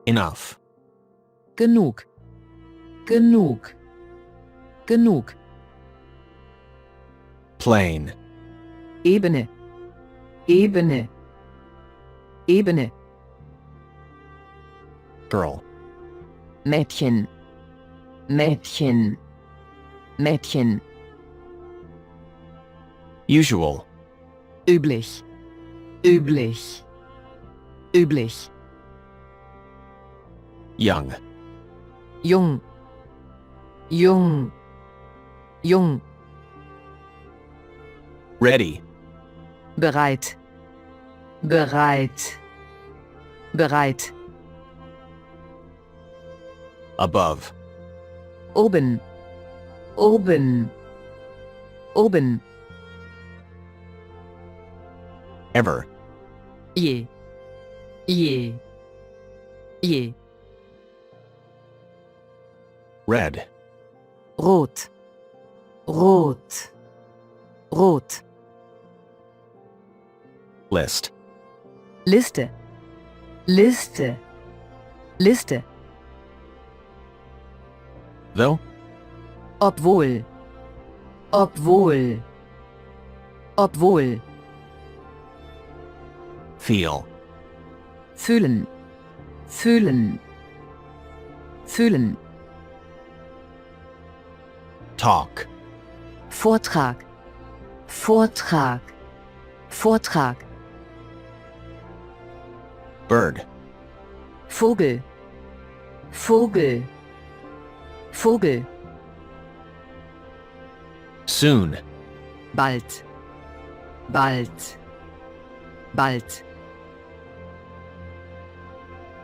Enough. genug, genug, genug, Plain. Ebene, Ebene, Ebene, Girl. Mädchen, Mädchen, Mädchen, Usual. üblich, üblich, üblich, Young. jung, jung, jung, Ready. bereit, bereit, bereit, Above. oben, oben, oben, Ever. je, je, je, Red. rot, rot, rot, List. Liste, Liste, Liste, Though. obwohl, obwohl, obwohl, Feel. fühlen, fühlen, fühlen, Talk. Vortrag, Vortrag, Vortrag, Bird. Vogel, Vogel, Vogel, Soon. bald, bald, bald,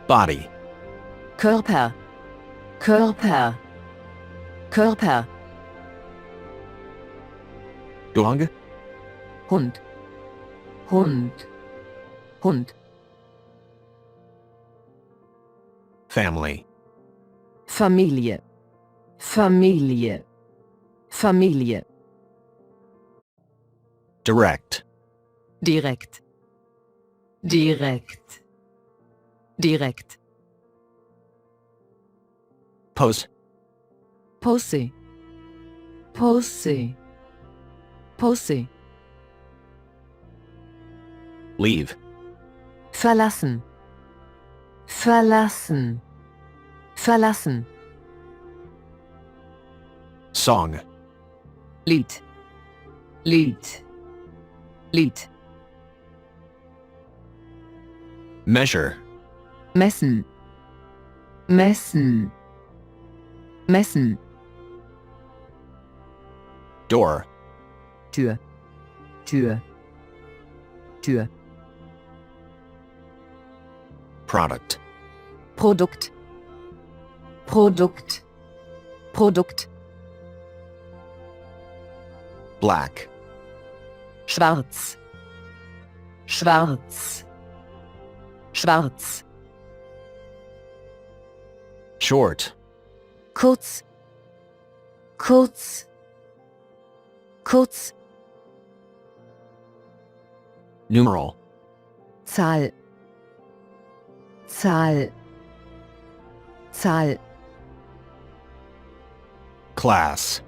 Body. Körper, Körper, Körper, Dog. Hund, Hund, Hund, Family. Familie, Familie, Familie, Direct. direkt, direkt, direkt, Pose. Pose, Pose, Pose, Leave. verlassen, verlassen, verlassen, Song. Lied, Lied, Lied, Measure. messen, messen, messen, Door. Tür, Tür, Tür, Product. Produkt, Produkt, Produkt, Black. schwarz, schwarz, schwarz, Short. kurz, kurz, kurz, Numeral. Zahl, Zahl, Zahl, Class.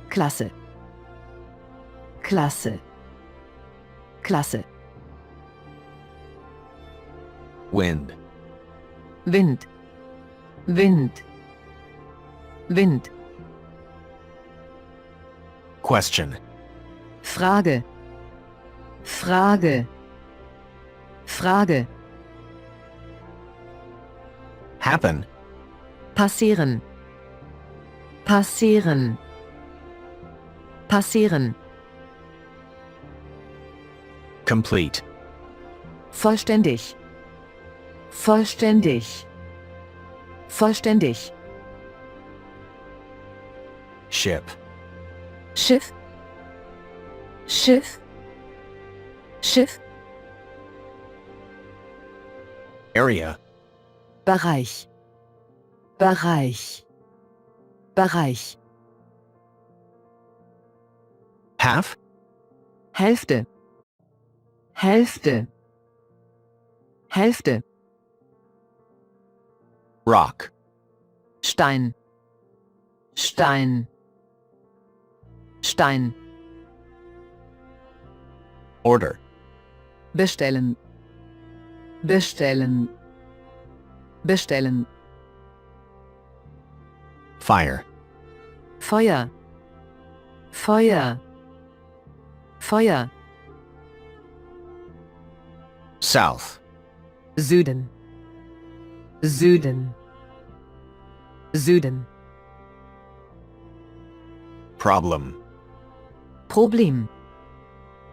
Klasse, Klasse, Klasse, Wind. Wind, Wind, Wind, Question. Frage, Frage, Frage, Happen. passieren, passieren, passieren, Complete. vollständig, vollständig, vollständig, Ship. Schiff, Schiff, Schiff, Area. Bereich, Bereich, Bereich, Half. Hälfte, Hälfte, Hälfte, rock, Stein, Stein, Stein. order, Bestellen, bestellen, bestellen. fire, Feuer, Feuer, Feuer. south, Süden, Süden, Süden. problem, Problem,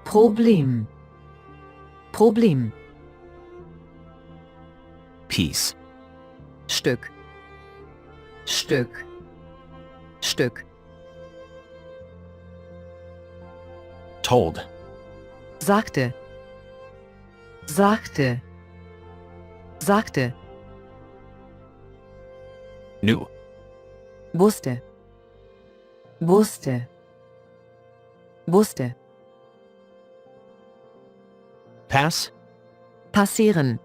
Problem, Problem. piece, Stück, Stück, Stück. told, Sagte, sagte, sagte. new, Wusste, wusste, wusste. pass, Passieren,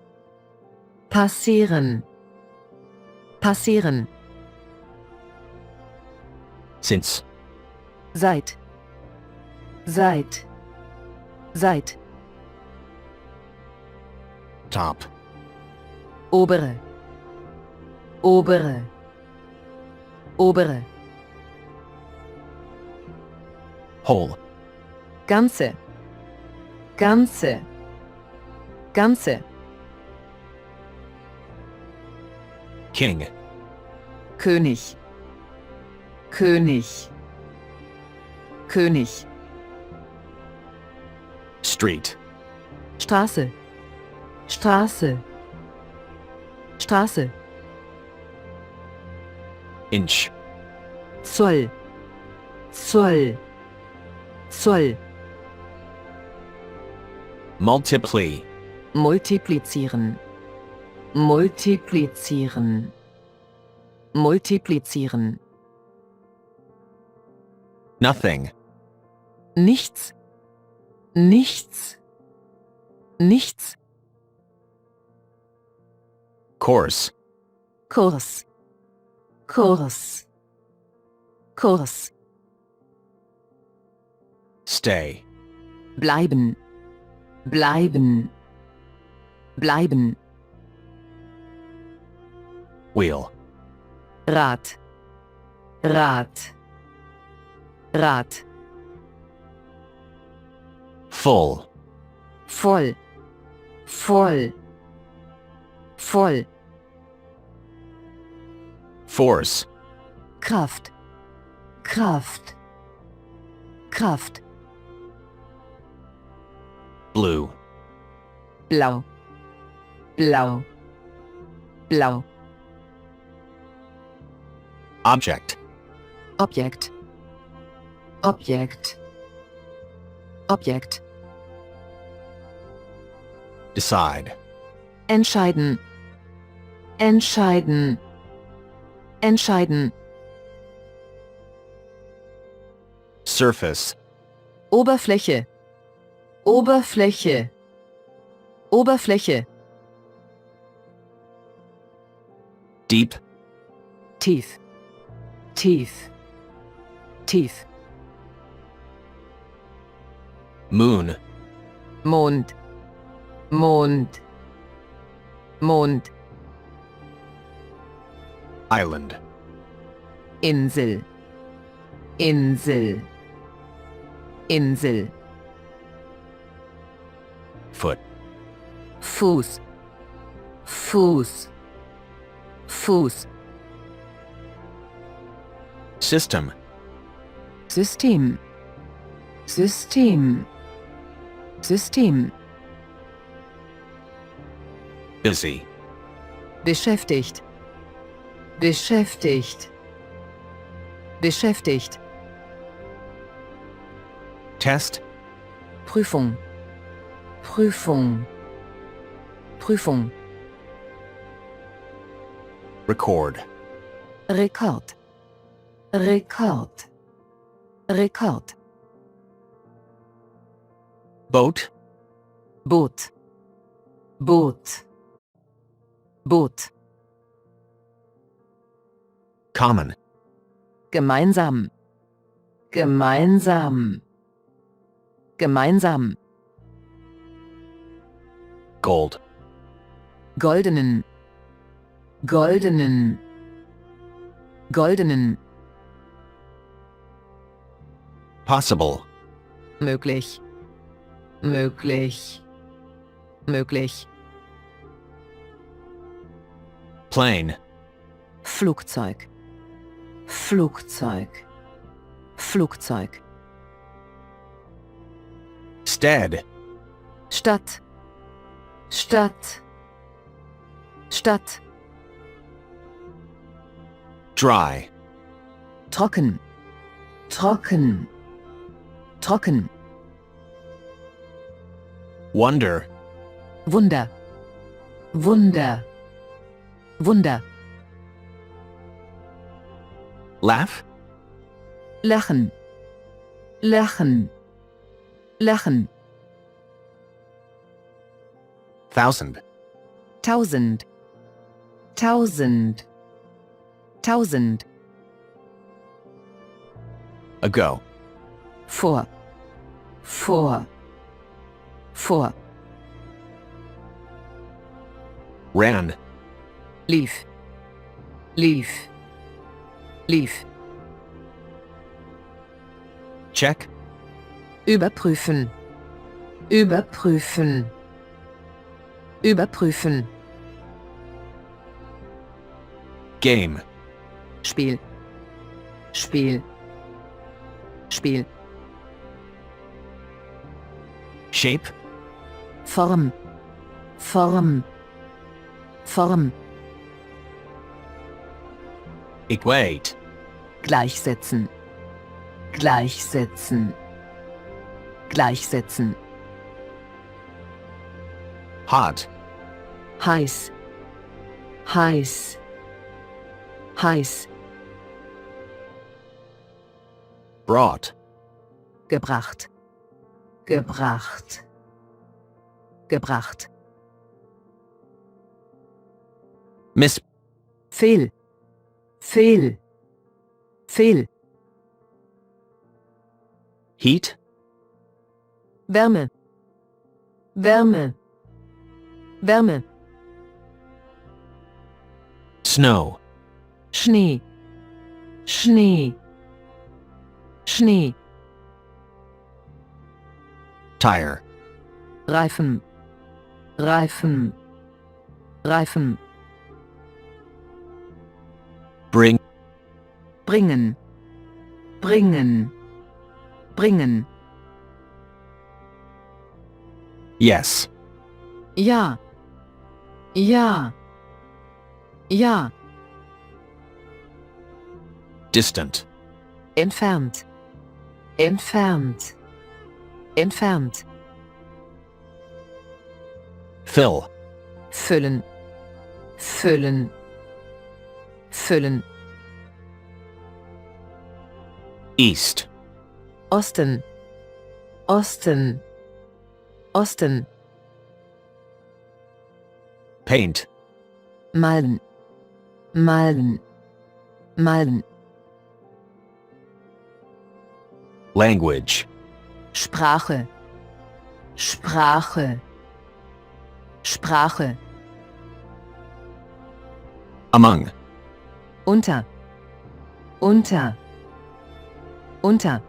passieren, passieren. since, Seit, seit, seit. top, Obere, obere, obere. whole, Ganze, ganze, ganze. king, König, König, König. street, Straße, Straße, Straße. inch, Zoll, Zoll, Zoll. multiply, Multiplizieren, multiplizieren, multiplizieren. nothing, Nichts, nichts, nichts. course, Kurs, Kurs, Kurs. stay, Bleiben, bleiben, bleiben. wheel, Rad, Rad, Rad. full, Voll, voll, voll. force, Kraft, Kraft, Kraft. blue, Blau, blau, blau. object, Objekt, Objekt, Objekt. decide, Entscheiden, entscheiden, entscheiden. surface, Oberfläche, Oberfläche, Oberfläche. deep, Tief, tief, tief. moon, Mond, Mond, Mond. island, Insel, Insel, Insel. foot, Fuß, Fuß, Fuß. system, System, System, System. busy, Beschäftigt, beschäftigt, beschäftigt. test, Prüfung, Prüfung, Prüfung. record, Rekord, Rekord, Rekord. boat, Boot, Boot, Boot. Common. Gemeinsam. Gemeinsam. Gemeinsam. Gold. Goldenen. Goldenen. Goldenen. Possible. Möglich. Möglich. Möglich. Plane. Flugzeug. Flugzeug. Flugzeug. Stead. Stadt. Stadt. Stadt. Dry. Trocken. Trocken. Trocken. Wonder. Wunder. Wunder. Wunder. Laugh. Lachen. Lachen. Lachen. Thousand. Tausend. Tausend. Tausend. Ago. Vor. Vor. Vor. Ran. Lief. Lief. Lief. Check. Überprüfen. Überprüfen. Überprüfen. Game. Spiel. Spiel. Spiel. Shape. Form. Form. Form. Equate. Gleichsetzen. Gleichsetzen. Gleichsetzen. Hot. Heiß. Heiß. Heiß. Brought. Gebracht. Gebracht. Gebracht. Miss. Fehl. Fehl. Fehl. Heat. Wärme. Wärme. Wärme. Snow. Schnee. Schnee. Schnee. Tire. Reifen. Reifen. Reifen. Bring. Bringen. Bringen. Bringen. Yes. Ja. Ja. Ja. Distant. Entfernt. Entfernt. Entfernt. Fill. Füllen. Füllen. Füllen. East. Osten. Osten. Osten. Paint. Malen. Malen. Malen. Language. Sprache. Sprache. Sprache. Among. Unter. Unter. Unter.